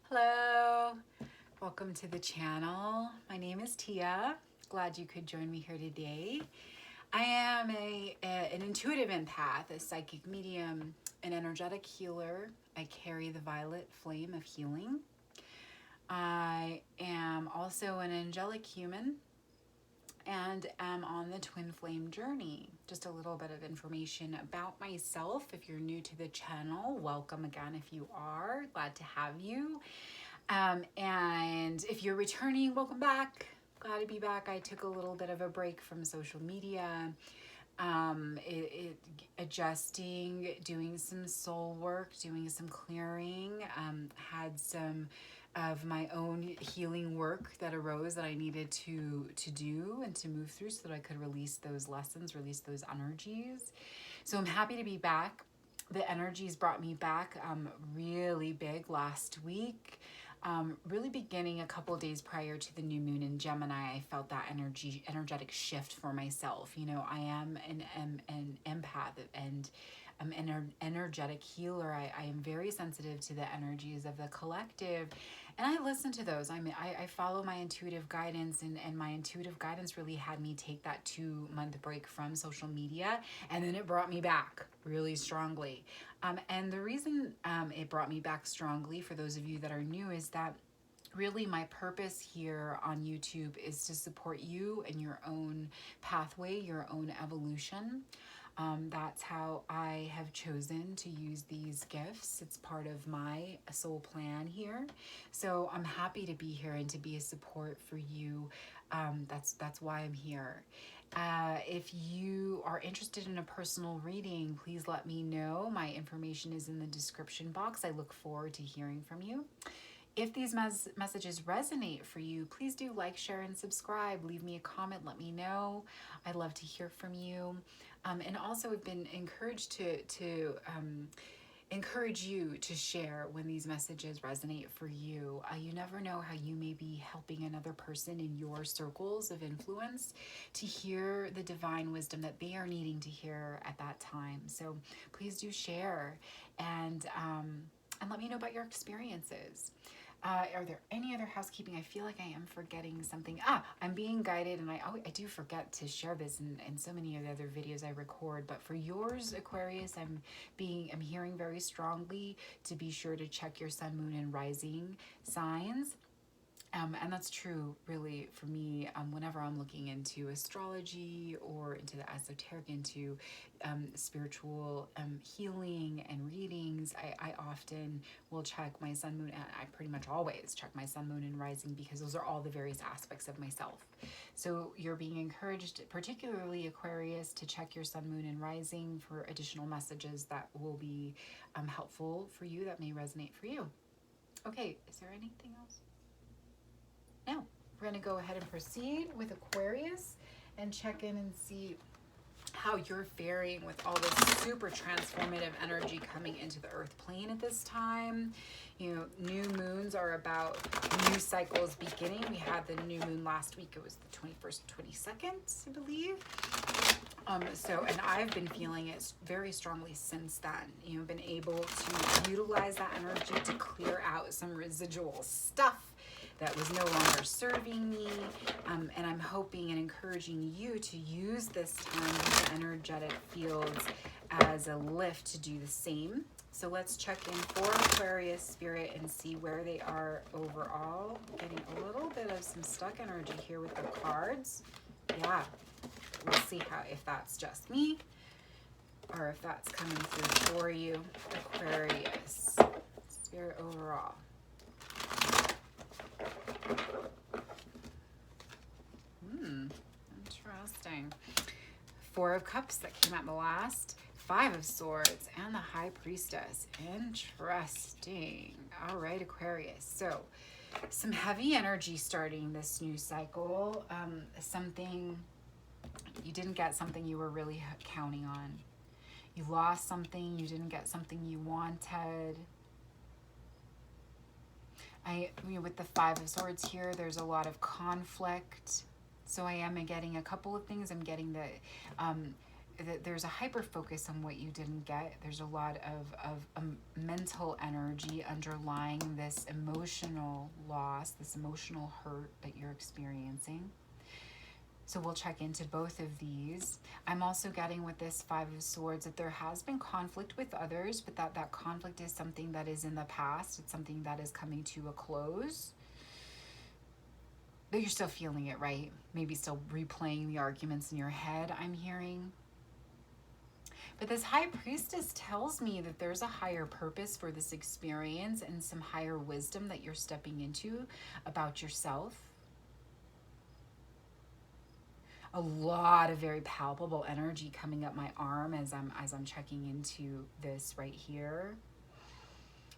Hello, welcome to the channel. My name is Tia. Glad you could join me here today. I am an intuitive empath, a psychic medium, an energetic healer. I carry the violet flame of healing. I am also an angelic human and am on the twin flame journey. Just a little bit of information about myself. If you're new to the channel, welcome again. If you are, glad to have you. And if you're returning, welcome back. Glad to be back. I took a little bit of a break from social media, adjusting, doing some soul work, doing some clearing, had some of my own healing work that arose that I needed to do and to move through so that I could release those lessons, release those energies. So I'm happy to be back. The energies brought me back really big last week. Really beginning a couple of days prior to the new moon in Gemini, I felt that energetic shift for myself. You know, I am an empath and I'm an energetic healer. I am very sensitive to the energies of the collective, and I listen to those. I follow my intuitive guidance, and my intuitive guidance really had me take that 2-month break from social media, and then it brought me back really strongly. And the reason it brought me back strongly, for those of you that are new, is that really my purpose here on YouTube is to support you in your own pathway, your own evolution. That's how I have chosen to use these gifts. It's part of my soul plan here. So I'm happy to be here and to be a support for you. That's why I'm here. If you are interested in a personal reading, please let me know. My information is in the description box. I look forward to hearing from you. If these messages resonate for you, please do like, share, and subscribe. Leave me a comment. Let me know. I'd love to hear from you. And also, I've been encouraged to encourage you to share when these messages resonate for you. You never know how you may be helping another person in your circles of influence to hear the divine wisdom that they are needing to hear at that time. So please do share and let me know about your experiences. Are there any other housekeeping? I feel like I am forgetting something. I'm being guided, and I do forget to share this in so many of the other videos I record. But for yours, Aquarius, I'm hearing very strongly to be sure to check your sun, moon, and rising signs. And that's true, really, for me, whenever I'm looking into astrology or into the esoteric, into spiritual healing and readings, I often will check my sun, moon, and I pretty much always check my sun, moon, and rising, because those are all the various aspects of myself. So you're being encouraged, particularly Aquarius, to check your sun, moon, and rising for additional messages that will be helpful for you, that may resonate for you. Okay, is there anything else? Now, we're going to go ahead and proceed with Aquarius and check in and see how you're faring with all this super transformative energy coming into the earth plane at this time. You know, new moons are about new cycles beginning. We had the new moon last week. It was the 21st, 22nd, I believe. And I've been feeling it very strongly since then. You know, been able to utilize that energy to clear out some residual stuff that was no longer serving me, and I'm hoping and encouraging you to use this time with the energetic fields as a lift to do the same. So let's check in for Aquarius spirit and see where they are overall. Getting a little bit of some stuck energy here with the cards. Yeah, we'll see if that's just me or if that's coming through for you, Aquarius spirit overall. Interesting. 4 of Cups that came out in the last, 5 of Swords, and the High Priestess. Interesting. All right, Aquarius. So, some heavy energy starting this new cycle. Something you didn't get, something you were really counting on. You lost something. You didn't get something you wanted. With the 5 of Swords here, there's a lot of conflict. So I am getting a couple of things. I'm getting the there's a hyper focus on what you didn't get. There's a lot of mental energy underlying this emotional loss, this emotional hurt that you're experiencing. So we'll check into both of these. I'm also getting with this Five of Swords that there has been conflict with others, but that conflict is something that is in the past. It's something that is coming to a close. But you're still feeling it, right? Maybe still replaying the arguments in your head, I'm hearing. But this High Priestess tells me that there's a higher purpose for this experience and some higher wisdom that you're stepping into about yourself. A lot of very palpable energy coming up my arm as I'm checking into this right here.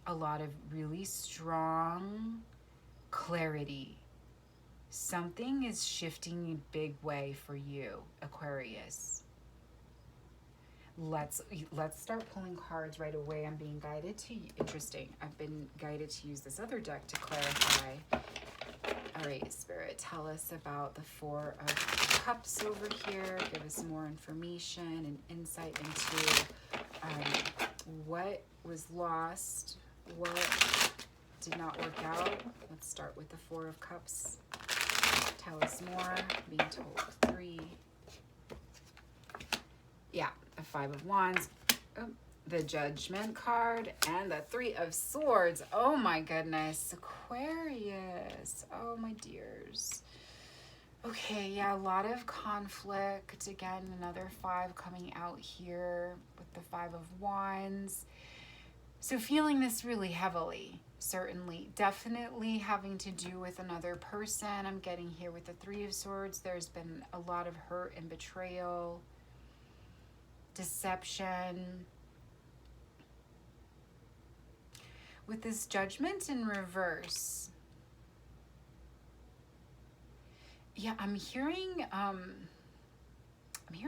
A lot of really strong clarity. Something is shifting in a big way for you, Aquarius. Let's start pulling cards right away. I'm being guided to, interesting. I've been guided to use this other deck to clarify. All right, Spirit, tell us about the Four of Cups over here. Give us more information and insight into what was lost, what did not work out. Let's start with the Four of Cups. Tell us more. Being told 3. Yeah, the Five of Wands. Oh, the Judgment card and the Three of Swords. Oh my goodness, Aquarius. Oh my dears. Okay, yeah, a lot of conflict. Again, another 5 coming out here with the Five of Wands. So feeling this really heavily, certainly. Definitely having to do with another person. I'm getting here with the Three of Swords. There's been a lot of hurt and betrayal, deception. With this Judgment in reverse, yeah, I'm hearing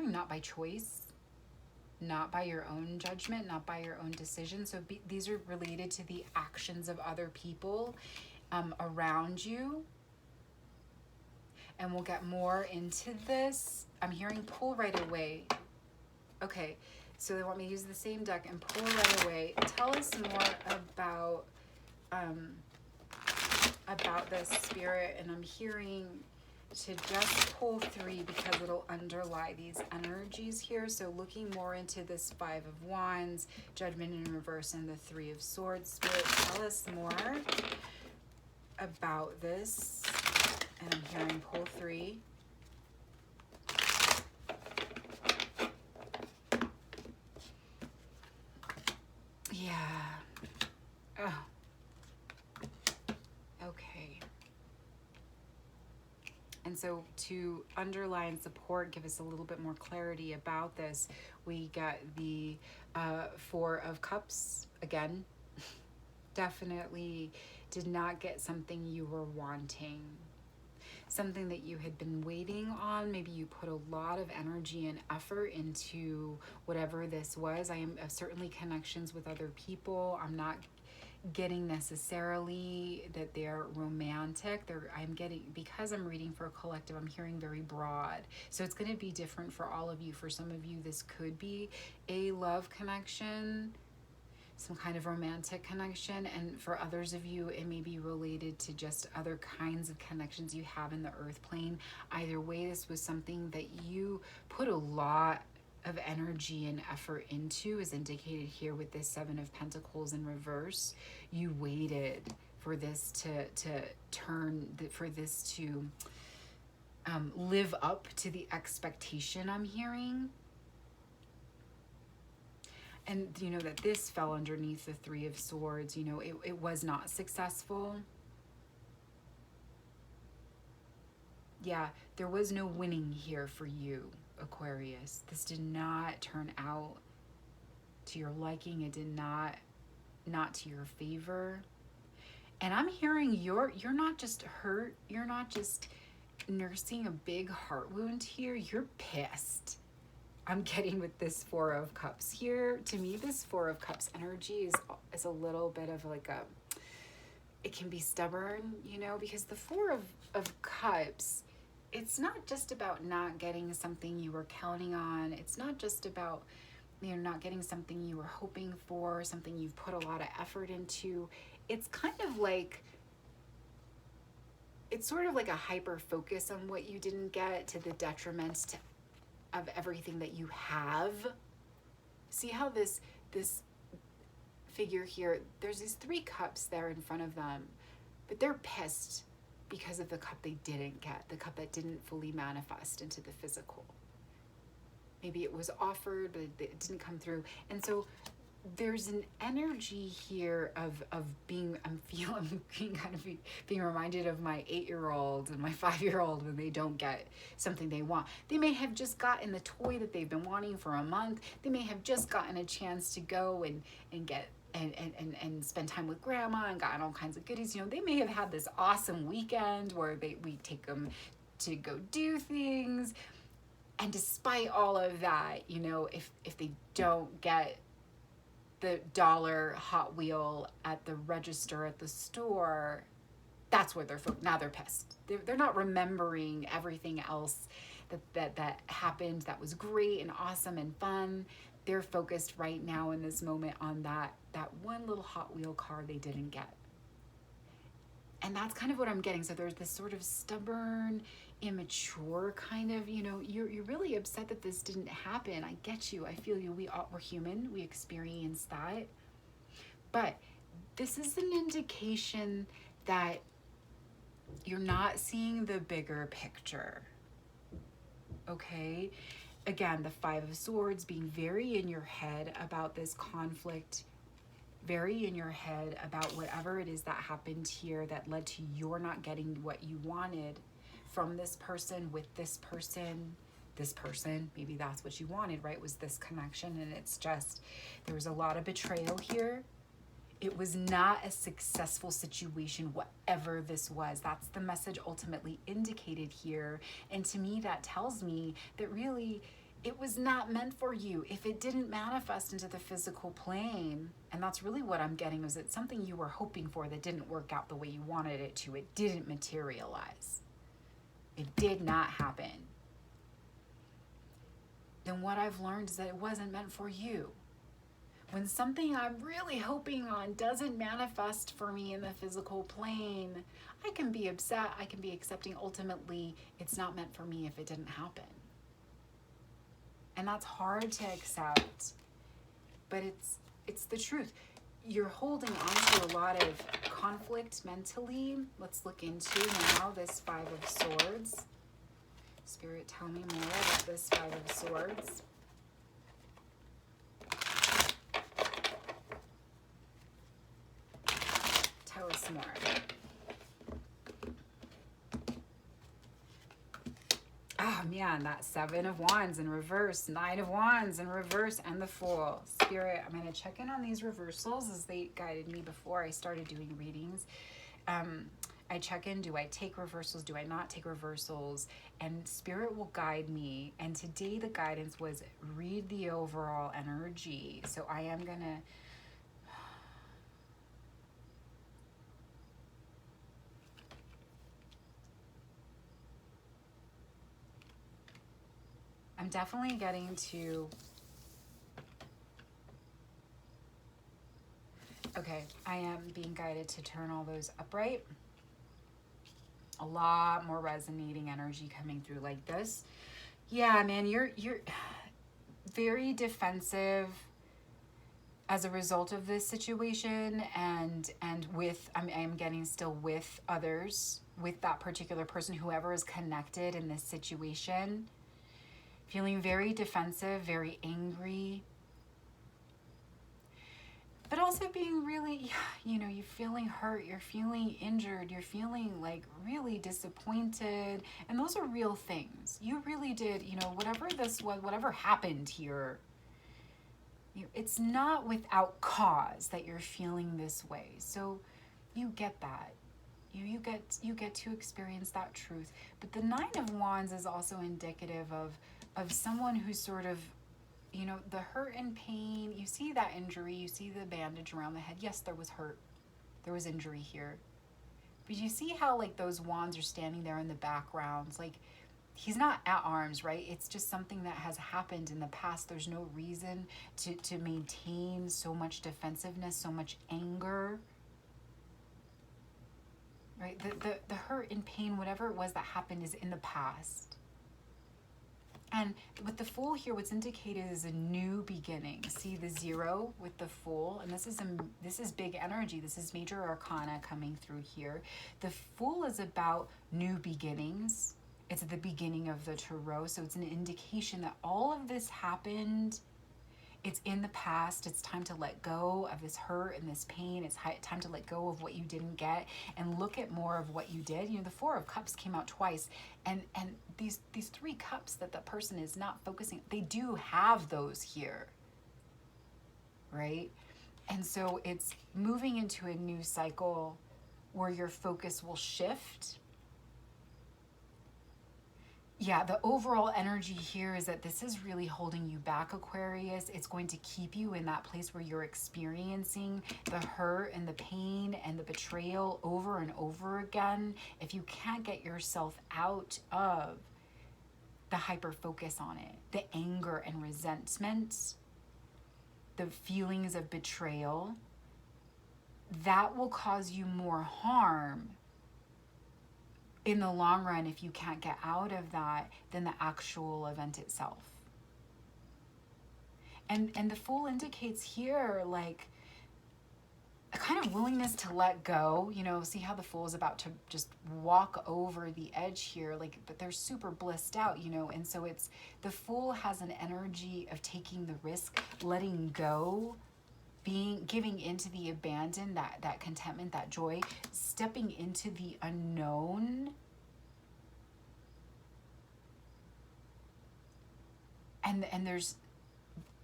not by choice, not by your own judgment, not by your own decision. So these are related to the actions of other people around you. And we'll get more into this. I'm hearing pull right away. Okay. So they want me to use the same deck and pull right away. Tell us more about this, Spirit. And I'm hearing to just pull 3 because it'll underlie these energies here. So looking more into this Five of Wands, Judgment in reverse, and the Three of Swords. Spirit, tell us more about this. And I'm hearing pull 3. Yeah. Oh. Okay. And so to underline support, give us a little bit more clarity about this, we got the Four of Cups again. Definitely did not get something you were wanting. Something that you had been waiting on. Maybe you put a lot of energy and effort into whatever this was. I am certainly connections with other people. I'm not getting necessarily that they're romantic. I'm getting, because I'm reading for a collective, I'm hearing very broad. So it's going to be different for all of you. For some of you, this could be a love connection, some kind of romantic connection, and for others of you it may be related to just other kinds of connections you have in the earth plane. Either way, this was something that you put a lot of energy and effort into, as indicated here with this Seven of Pentacles in reverse. You waited for this to turn, for this to live up to the expectation I'm hearing. And you know that this fell underneath the Three of Swords. You know, it was not successful. Yeah, there was no winning here for you, Aquarius. This did not turn out to your liking. It did not to your favor. And I'm hearing you're not just hurt. You're not just nursing a big heart wound here. You're pissed. I'm getting with this Four of Cups here. To me, this Four of Cups energy is a little bit of like it can be stubborn, you know, because the Four of Cups it's not just about not getting something you were counting on. It's not just about, not getting something you were hoping for, something you've put a lot of effort into. It's kind of like, it's sort of like a hyper focus on what you didn't get to the detriment of everything that you have. See how this figure here, there's these 3 cups there in front of them, but they're pissed because of the cup they didn't get, the cup that didn't fully manifest into the physical. Maybe it was offered, but it didn't come through. And so there's an energy here of being, I'm being reminded of my 8-year-old and my 5-year-old when they don't get something they want. They may have just gotten the toy that they've been wanting for a month. They may have just gotten a chance to go and get and spend time with grandma and gotten all kinds of goodies. They may have had this awesome weekend where we take them to go do things. And despite all of that, if they don't get the $1 Hot Wheel at the register at the store, that's where now they're pissed. They're not remembering everything else that happened that was great and awesome and fun. They're focused right now in this moment on that one little Hot Wheel car they didn't get. And that's kind of what I'm getting. So there's this sort of stubborn, immature kind of, you're really upset that this didn't happen. I get you. I feel you. We're human. We experience that. But this is an indication that you're not seeing the bigger picture. Okay? Again, the 5 of Swords, being very in your head about this conflict, very in your head about whatever it is that happened here that led to your not getting what you wanted from this person, with this person, maybe that's what you wanted, right? Was this connection. And it's just, there was a lot of betrayal here. It was not a successful situation, whatever this was. That's the message ultimately indicated here. And to me, that tells me that really it was not meant for you. If it didn't manifest into the physical plane, and that's really what I'm getting, was it something you were hoping for that didn't work out the way you wanted it to. It didn't materialize. It did not happen. Then what I've learned is that it wasn't meant for you. When something I'm really hoping on doesn't manifest for me in the physical plane, I can be upset, I can be accepting. Ultimately, it's not meant for me if it didn't happen. And that's hard to accept, but it's the truth. You're holding on to a lot of conflict mentally. Let's look into now this 5 of Swords. Spirit, tell me more about this 5 of Swords. Tell us more. Oh man, that 7 of Wands in reverse, 9 of Wands in reverse, and the Fool. Spirit, I'm going to check in on these reversals as they guided me before I started doing readings. I check in, do I take reversals? Do I not take reversals? And Spirit will guide me. And today the guidance was read the overall energy. So I am going to I'm definitely getting to, okay, I am being guided to turn all those upright. A lot more resonating energy coming through like this. Yeah, man, you're very defensive as a result of this situation, and with, I am getting still with others, with that particular person, whoever is connected in this situation. Feeling very defensive, very angry, but also being really, you're feeling hurt, you're feeling injured, you're feeling like really disappointed. And those are real things. You really did, whatever this was, whatever happened here, it's not without cause that you're feeling this way. So you get that. You get to experience that truth. But the 9 of Wands is also indicative of someone who's sort of, the hurt and pain. You see that injury, you see the bandage around the head. Yes, there was hurt. There was injury here. But you see how like those wands are standing there in the backgrounds, like he's not at arms, right? It's just something that has happened in the past. There's no reason to maintain so much defensiveness, so much anger, right? The hurt and pain, whatever it was that happened, is in the past. And with the Fool here, what's indicated is a new beginning. See the 0 with the Fool, and this is big energy. This is major arcana coming through here. The Fool is about new beginnings. It's at the beginning of the Tarot, so it's an indication that all of this happened. It's in the past. It's time to let go of this hurt and this pain. It's time to let go of what you didn't get and look at more of what you did. You know, the 4 of Cups came out twice, and these 3 cups that the person is not focusing, they do have those here, right? And so it's moving into a new cycle where your focus will shift. Yeah, the overall energy here is that this is really holding you back, Aquarius. It's going to keep you in that place where you're experiencing the hurt and the pain and the betrayal over and over again. If you can't get yourself out of the hyper focus on it, the anger and resentment, the feelings of betrayal, that will cause you more harm in the long run if you can't get out of that than the actual event itself. And the Fool indicates here like a kind of willingness to let go. You know, see how the Fool is about to just walk over the edge here, like, but they're super blissed out, you know. And so it's, the Fool has an energy of taking the risk, letting go, giving into the abandon, that contentment, that joy, stepping into the unknown. And there's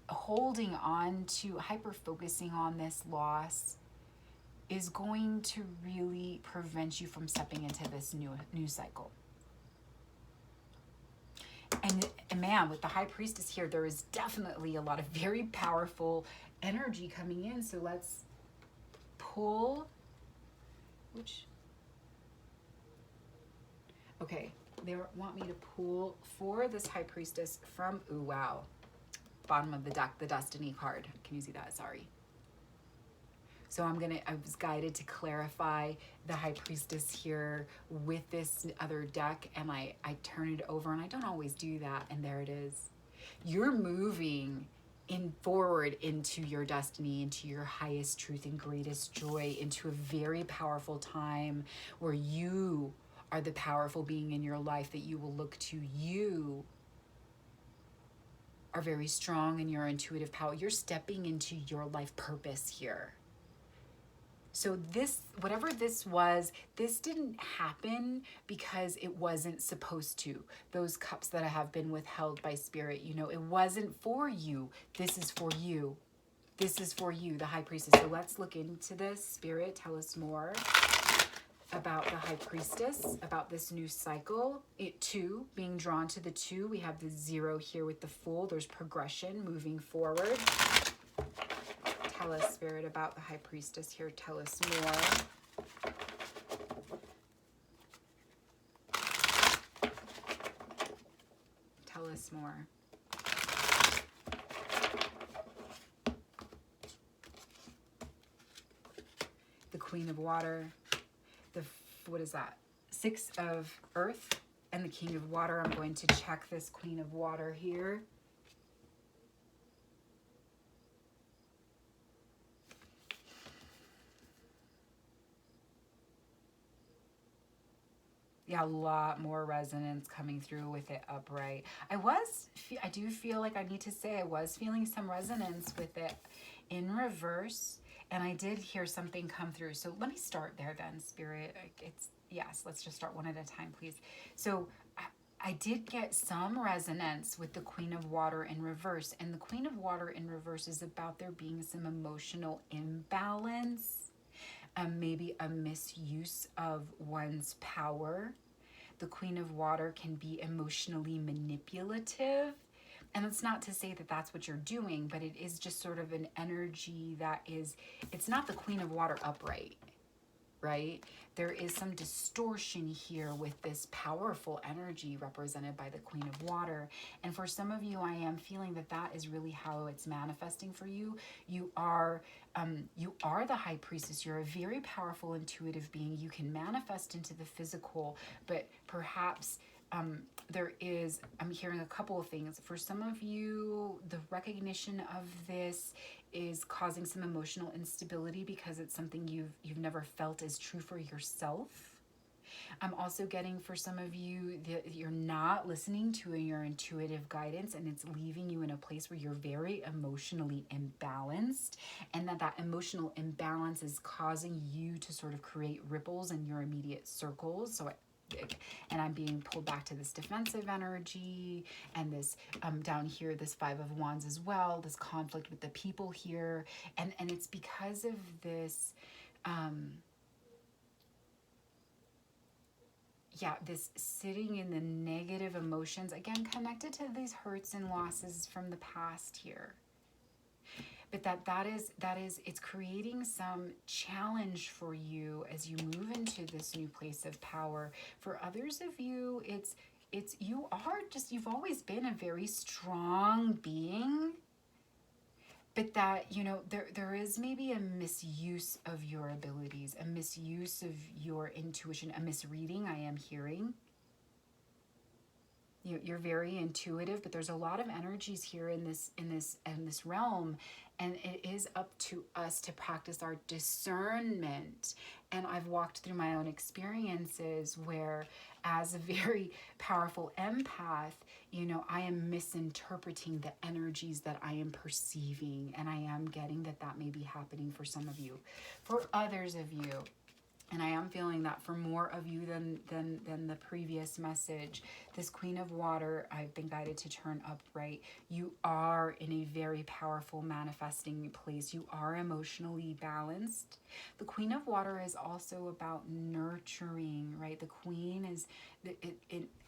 holding on to, hyper focusing on this loss is going to really prevent you from stepping into this new cycle. And man, with the High Priestess here, there is definitely a lot of very powerful energy coming in. So let's pull, okay, they want me to pull for this High Priestess from, ooh, wow, bottom of the deck, the Destiny card. Can you see that? Sorry. So I was guided to clarify the High Priestess here with this other deck, and I turn it over, and I don't always do that, and there it is. You're moving forward into your destiny, into your highest truth and greatest joy, into a very powerful time where you are the powerful being in your life that you will look to. You are very strong in your intuitive power. You're stepping into your life purpose here. So this, whatever this was, this didn't happen because it wasn't supposed to. Those cups that have been withheld by Spirit, you know, it wasn't for you. This is for you. This is for you, the High Priestess. So let's look into this. Spirit, tell us more about the High Priestess, about this new cycle. It too, being drawn to the 2. We have the 0 here with the Fool. There's progression moving forward. Tell us, Spirit, about the High Priestess here. Tell us more. Tell us more. The Queen of Water. What is that? 6 of Earth and the King of Water. I'm going to check this Queen of Water here. Yeah, a lot more resonance coming through with it upright. I do feel like I need to say I was feeling some resonance with it in reverse, and I did hear something come through. So let me start there then, Spirit. Yes, let's just start one at a time, please. So I did get some resonance with the Queen of Water in reverse, and the Queen of Water in reverse is about there being some emotional imbalance. Maybe a misuse of one's power. The Queen of Water can be emotionally manipulative. And it's not to say that that's what you're doing, but it is just sort of an energy that is, it's not the Queen of Water upright. right? There is some distortion here with this powerful energy represented by the Queen of Water. And for some of you, I am feeling that that is really how it's manifesting for you. You are the High Priestess. You're a very powerful, intuitive being. You can manifest into the physical, but perhaps I'm hearing a couple of things. For some of you, the recognition of this is causing some emotional instability because it's something you've never felt is true for yourself. I'm also getting for some of you that you're not listening to your intuitive guidance, and it's leaving you in a place where you're very emotionally imbalanced, and that emotional imbalance is causing you to sort of create ripples in your immediate circles. And I'm being pulled back to this defensive energy, and this down here, this Five of Wands as well, this conflict with the people here. And it's because of this, this sitting in the negative emotions, again, connected to these hurts and losses from the past here. But that is it's creating some challenge for you as you move into this new place of power. For others of you, you've always been a very strong being, but that, there is maybe a misuse of your abilities, a misuse of your intuition, a misreading I am hearing. You're very intuitive, but there's a lot of energies here in this realm, and it is up to us to practice our discernment. And I've walked through my own experiences where, as a very powerful empath, I am misinterpreting the energies that I am perceiving, and I am getting that may be happening for some of you. For others of you, and I am feeling that for more of you than the previous message, this Queen of Water, I've been guided to turn upright. You are in a very powerful manifesting place. You are emotionally balanced. The Queen of Water is also about nurturing, right? The Queen is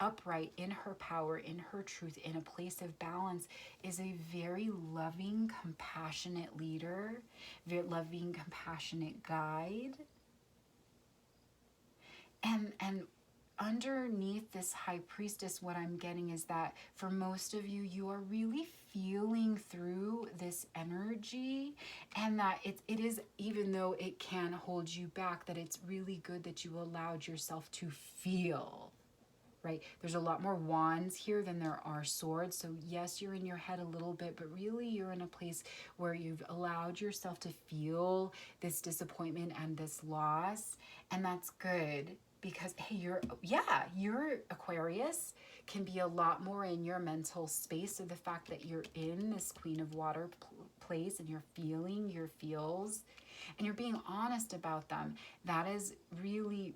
upright in her power, in her truth, in a place of balance, is a very loving, compassionate leader, very loving, compassionate guide. And underneath this High Priestess, what I'm getting is that for most of you, you are really feeling through this energy, and that it is, even though it can hold you back, that it's really good that you allowed yourself to feel, right? There's a lot more wands here than there are swords. So yes, you're in your head a little bit, but really you're in a place where you've allowed yourself to feel this disappointment and this loss. And that's good, because hey, you're Aquarius, can be a lot more in your mental space. So the fact that you're in this Queen of Water place, and you're feeling your feels, and you're being honest about them, that is really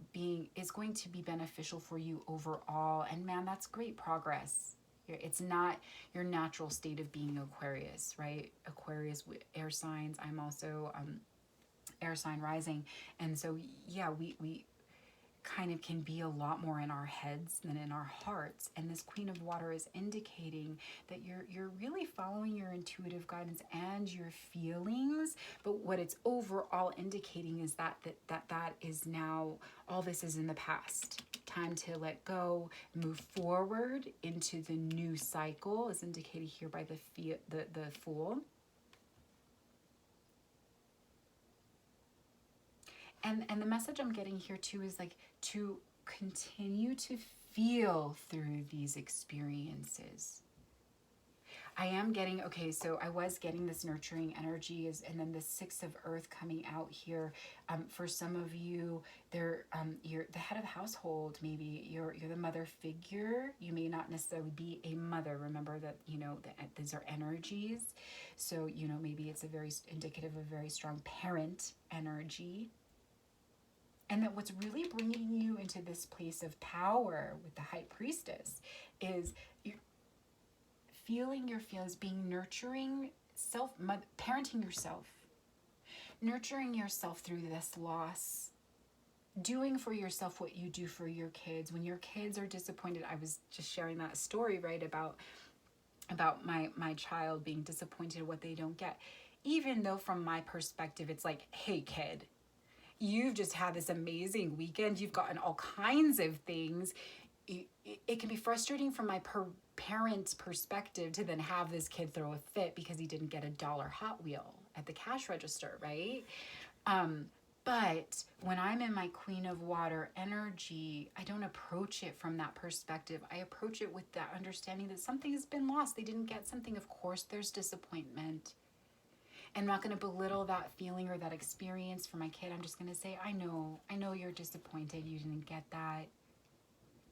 is going to be beneficial for you overall. And man, that's great progress. It's not your natural state of being Aquarius, right? Aquarius, air signs. I'm also air sign rising, and so yeah, we kind of can be a lot more in our heads than in our hearts. And this Queen of Water is indicating that you're really following your intuitive guidance and your feelings. But what it's overall indicating is that is now, all this is in the past. Time to let go, move forward into the new cycle, is indicated here by the Fool. And the message I'm getting here too is like to continue to feel through these experiences. I am getting, okay, so I was getting this nurturing energy, and then the Six of Earth coming out here. For some of you, you're the head of household. Maybe you're the mother figure. You may not necessarily be a mother. Remember that, that these are energies. So, maybe it's a very indicative of a very strong parent energy. And that what's really bringing you into this place of power with the High Priestess is you're feeling your feelings, being nurturing, parenting yourself, nurturing yourself through this loss, doing for yourself what you do for your kids. When your kids are disappointed, I was just sharing that story, right, about my child being disappointed what they don't get. Even though from my perspective, it's like, hey, kid, you've just had this amazing weekend. You've gotten all kinds of things. It can be frustrating from my parent's perspective to then have this kid throw a fit because he didn't get a dollar Hot Wheel at the cash register, right? But when I'm in my Queen of Water energy, I don't approach it from that perspective. I approach it with that understanding that something has been lost. They didn't get something. Of course, there's disappointment. I'm not going to belittle that feeling or that experience for my kid. I'm just going to say, I know you're disappointed. You didn't get that.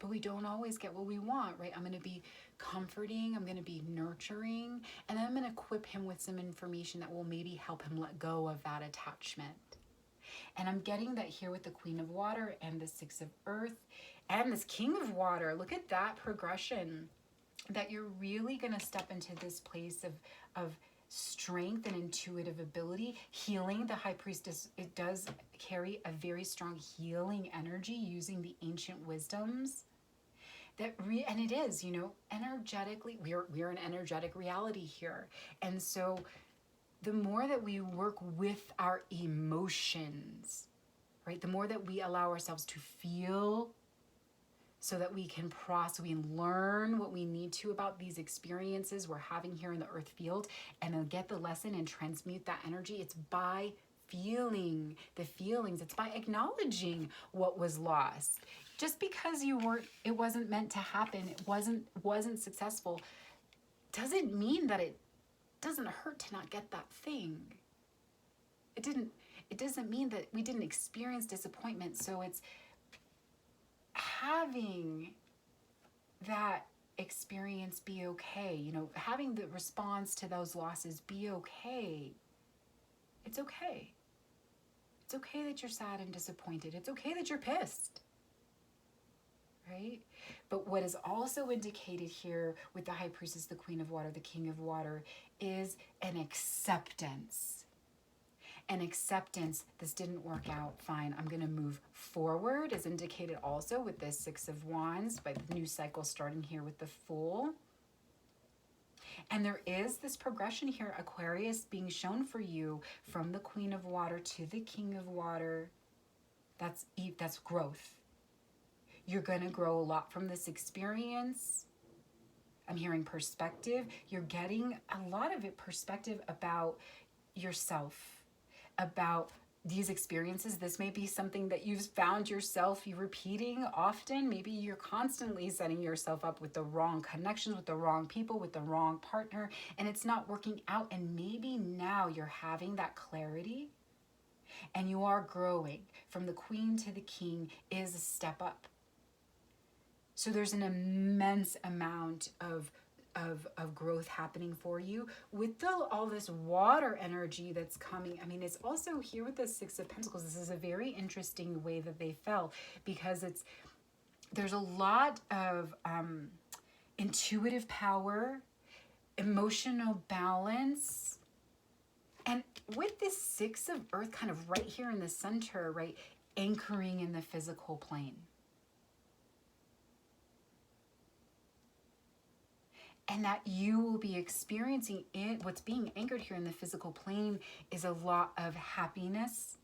But we don't always get what we want, right? I'm going to be comforting. I'm going to be nurturing. And then I'm going to equip him with some information that will maybe help him let go of that attachment. And I'm getting that here with the Queen of Water and the Six of Earth and this King of Water. Look at that progression, that you're really going to step into this place of strength and intuitive ability. Healing, the High Priestess, it does carry a very strong healing energy using the ancient wisdoms. And it is, energetically, we're an energetic reality here. And so the more that we work with our emotions, right? The more that we allow ourselves to feel so that we can process, we can learn what we need to about these experiences we're having here in the earth field, and then get the lesson and transmute that energy. It's by feeling the feelings. It's by acknowledging what was lost. Just because it wasn't meant to happen, it wasn't successful, doesn't mean that it doesn't hurt to not get that thing. It doesn't mean that we didn't experience disappointment. So it's having that experience be okay, having the response to those losses be okay. It's okay. It's okay that you're sad and disappointed. It's okay that you're pissed. Right? But what is also indicated here with the High Priestess, the Queen of Water, the King of Water, is an acceptance. An acceptance, this didn't work out, fine, I'm going to move forward, as indicated also with this Six of Wands, by the new cycle starting here with the Fool. And there is this progression here, Aquarius, being shown for you from the Queen of Water to the King of Water. That's growth. You're going to grow a lot from this experience. I'm hearing perspective. You're getting a lot of perspective about yourself, about these experiences. This may be something that you've found yourself repeating often. Maybe you're constantly setting yourself up with the wrong connections, with the wrong people, with the wrong partner, and it's not working out. And maybe now you're having that clarity and you are growing. From the Queen to the King is a step up. So there's an immense amount of growth happening for you with all this water energy that's coming. I mean, it's also here with the Six of Pentacles. This is a very interesting way that they fell, because there's a lot of intuitive power, emotional balance, and with this Six of Earth kind of right here in the center, right, anchoring in the physical plane. And that you will be experiencing it. What's being anchored here in the physical plane is a lot of happiness.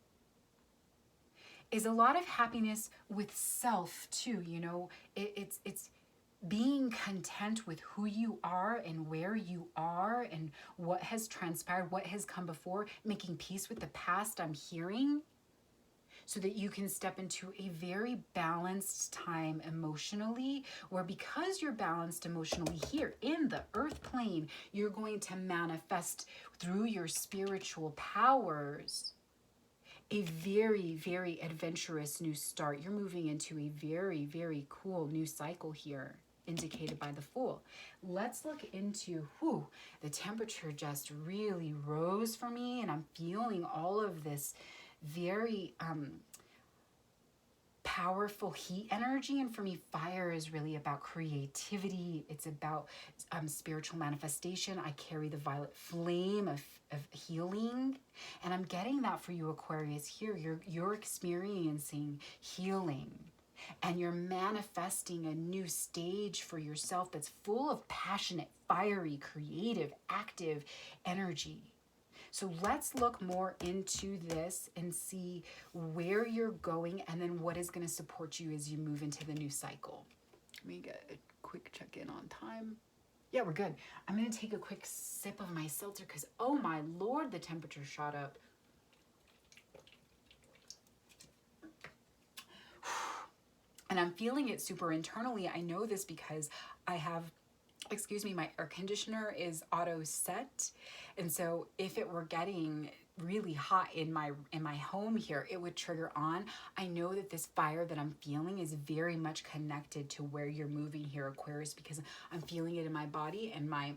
Is a lot of happiness with self too. It's being content with who you are and where you are and what has transpired, what has come before, making peace with the past, I'm hearing, so that you can step into a very balanced time emotionally, where because you're balanced emotionally here in the earth plane, you're going to manifest through your spiritual powers a very, very adventurous new start. You're moving into a very, very cool new cycle here, indicated by the Fool. Let's look into, the temperature just really rose for me, and I'm feeling all of this very powerful heat energy. And for me, fire is really about creativity. It's about spiritual manifestation. I carry the violet flame of healing, and I'm getting that for you, Aquarius. Here you're experiencing healing, and you're manifesting a new stage for yourself that's full of passionate, fiery, creative, active energy. So let's look more into this and see where you're going and then what is going to support you as you move into the new cycle. Let me get a quick check-in on time. Yeah, we're good. I'm going to take a quick sip of my seltzer because, oh my Lord, the temperature shot up. And I'm feeling it super internally. I know this because I have, my air conditioner is auto set. And so if it were getting really hot in my home here, it would trigger on. I know that this fire that I'm feeling is very much connected to where you're moving here, Aquarius, because I'm feeling it in my body and my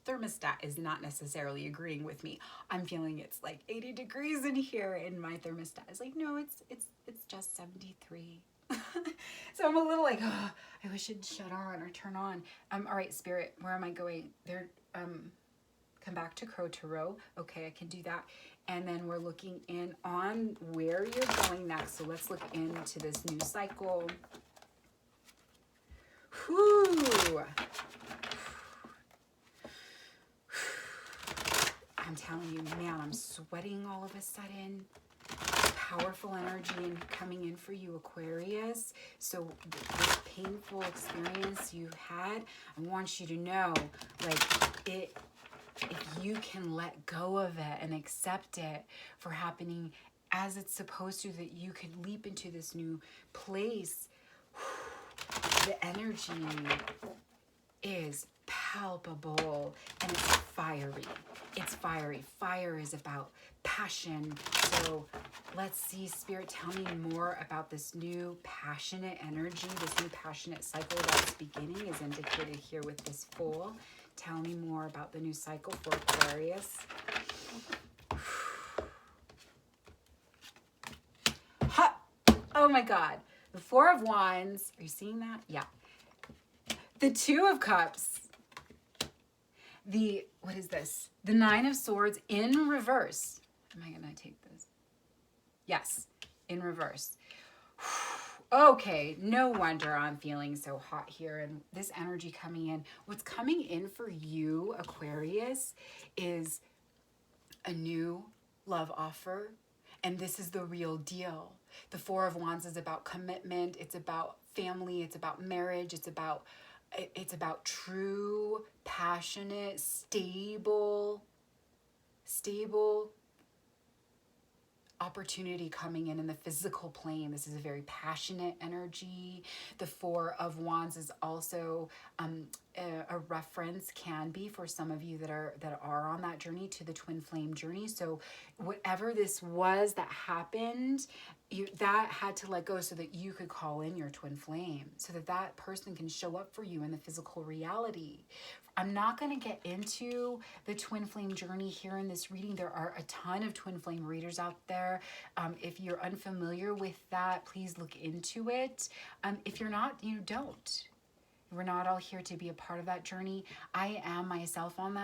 thermostat is not necessarily agreeing with me. I'm feeling it's like 80 degrees in here and my thermostat is like, no, it's just 73. So I'm a little like, oh, I wish it'd shut on or turn on. All right, Spirit, where am I going? There, come back to Crow to Row. Okay, I can do that. And then we're looking in on where you're going next. So let's look into this new cycle. Whew. I'm telling you, man, I'm sweating all of a sudden. Powerful energy coming in for you, Aquarius. So this painful experience you had, I want you to know, like, if you can let go of it and accept it for happening as it's supposed to, that you could leap into this new place, the energy is palpable and it's fiery. It's fiery. Fire is about passion. So let's see, Spirit, tell me more about this new passionate energy, this new passionate cycle that's beginning is indicated here with this Fool. Tell me more about the new cycle for Aquarius. Ha! Oh my God. The Four of Wands. Are you seeing that? Yeah. The Two of Cups. What is this? The Nine of Swords in reverse. Am I going to take this? Yes, in reverse. Okay, no wonder I'm feeling so hot here and this energy coming in. What's coming in for you, Aquarius, is a new love offer. And this is the real deal. The Four of Wands is about commitment. It's about family. It's about marriage. It's about true, passionate, stable opportunity coming in the physical plane. This is a very passionate energy. The Four of Wands is also a reference, can be, for some of you that are on that journey, to the twin flame journey. So whatever this was that happened, that had to let go so that you could call in your twin flame, so that person can show up for you in the physical reality. I'm not going to get into the twin flame journey here in this reading. There are a ton of twin flame readers out there. If you're unfamiliar with that, please look into it. If you're not, don't. We're not all here to be a part of that journey. I am myself on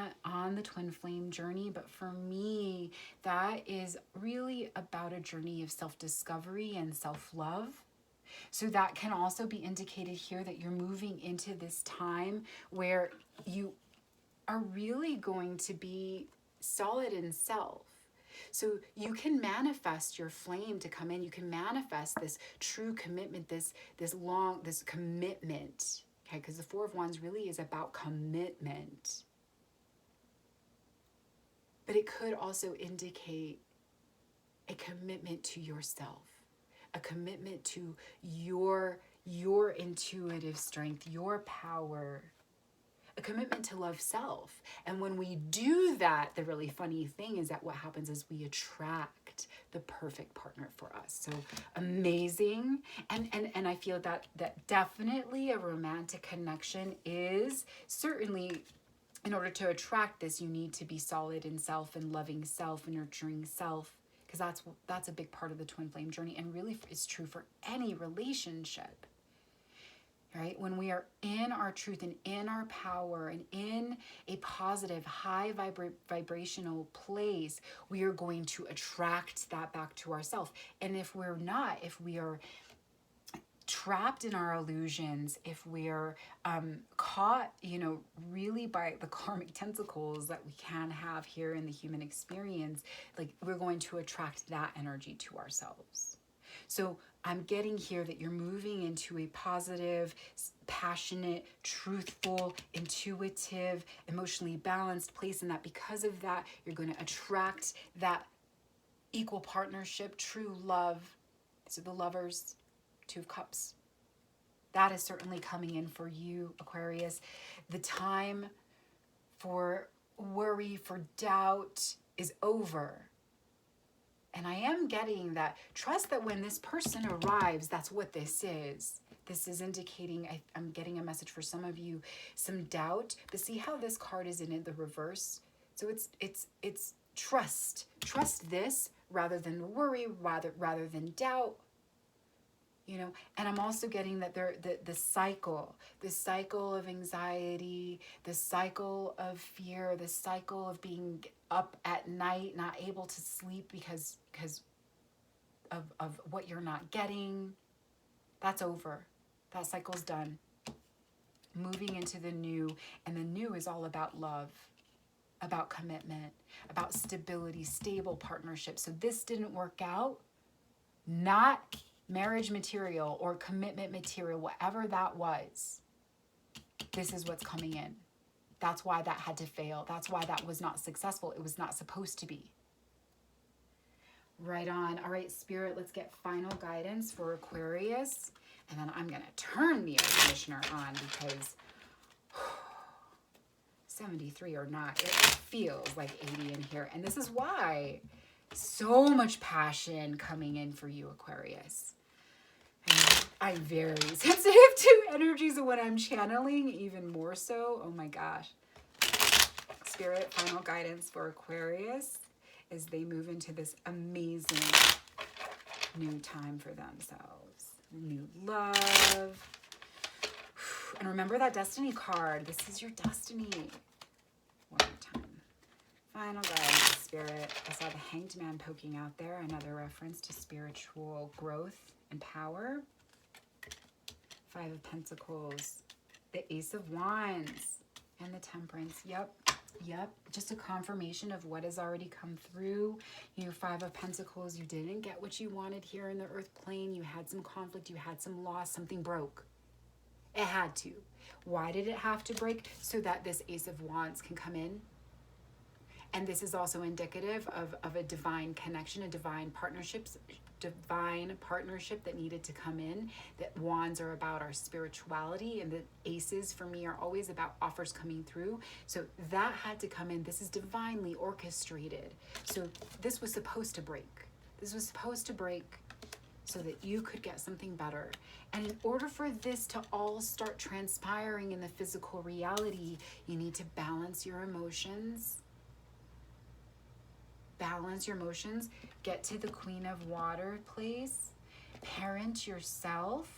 the twin flame journey, but for me, that is really about a journey of self-discovery and self-love. So that can also be indicated here that you're moving into this time where you are really going to be solid in self. So you can manifest your flame to come in. You can manifest this true commitment, this commitment. Okay, because the Four of Wands really is about commitment. But it could also indicate a commitment to yourself, a commitment to your intuitive strength, your power, a commitment to love self. And when we do that, the really funny thing is that what happens is we attract the perfect partner for us. So amazing. And I feel that definitely a romantic connection is certainly, in order to attract this, you need to be solid in self and loving self and nurturing self, because that's a big part of the twin flame journey, and really is true for any relationship. Right? When we are in our truth and in our power and in a positive, high vibrational place, we are going to attract that back to ourselves. And if we're not, if we are trapped in our illusions, if we're caught, really by the karmic tentacles that we can have here in the human experience, like we're going to attract that energy to ourselves. So I'm getting here that you're moving into a positive, passionate, truthful, intuitive, emotionally balanced place, and that because of that, you're going to attract that equal partnership, true love. So the Lovers, Two of Cups. That is certainly coming in for you, Aquarius. The time for worry, for doubt is over. And I am getting that. Trust that when this person arrives, that's what this is. This is indicating, I'm getting a message for some of you, some doubt. But see how this card is in the reverse? So it's trust. Trust this rather than worry, rather than doubt. And I'm also getting that the cycle of anxiety, the cycle of fear, the cycle of being up at night, not able to sleep because of what you're not getting, that's over. That cycle's done. Moving into the new, and the new is all about love, about commitment, about stability, stable partnership. So this didn't work out, not marriage material or commitment material, whatever that was. This is what's coming in. That's why that had to fail. That's why that was not successful. It was not supposed to be. Right on. All right, Spirit, let's get final guidance for Aquarius. And then I'm going to turn the air conditioner on because 73 or not, it feels like 80 in here. And this is why so much passion coming in for you, Aquarius. And I'm very sensitive to energies, and when I'm channeling, even more so. Oh my gosh. Spirit, final guidance for Aquarius as they move into this amazing new time for themselves. New love. And remember that destiny card. This is your destiny. One more time. Final guidance, Spirit. I saw the Hanged Man poking out there. Another reference to spiritual growth and power. Five of Pentacles. The Ace of Wands. And the Temperance. Yep. Just a confirmation of what has already come through. Five of Pentacles. You didn't get what you wanted here in the earth plane. You had some conflict. You had some loss. Something broke. It had to. Why did it have to break? So that this Ace of Wands can come in. And this is also indicative of a divine connection, a divine partnership that needed to come in. That wands are about our spirituality, and the aces for me are always about offers coming through. So that had to come in. This is divinely orchestrated. So this was supposed to break. This was supposed to break so that you could get something better. And in order for this to all start transpiring in the physical reality, you need to balance your emotions. Balance your emotions. Get to the Queen of Water place. Parent yourself.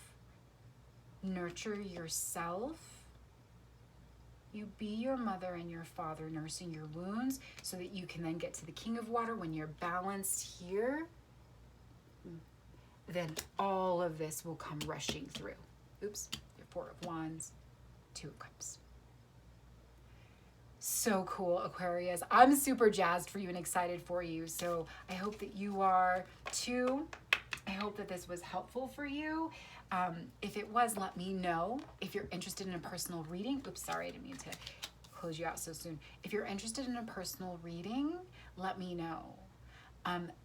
Nurture yourself. You be your mother and your father, nursing your wounds so that you can then get to the King of Water. When you're balanced here, then all of this will come rushing through. Oops, your Four of Wands, Two of Cups. So cool, Aquarius. I'm super jazzed for you and excited for you. So I hope that you are too. I hope that this was helpful for you. If it was, let me know. If you're interested in a personal reading, oops, sorry, I didn't mean to close you out so soon. If you're interested in a personal reading, let me know.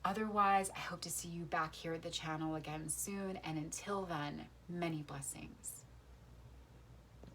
Otherwise, I hope to see you back here at the channel again soon. And until then, many blessings.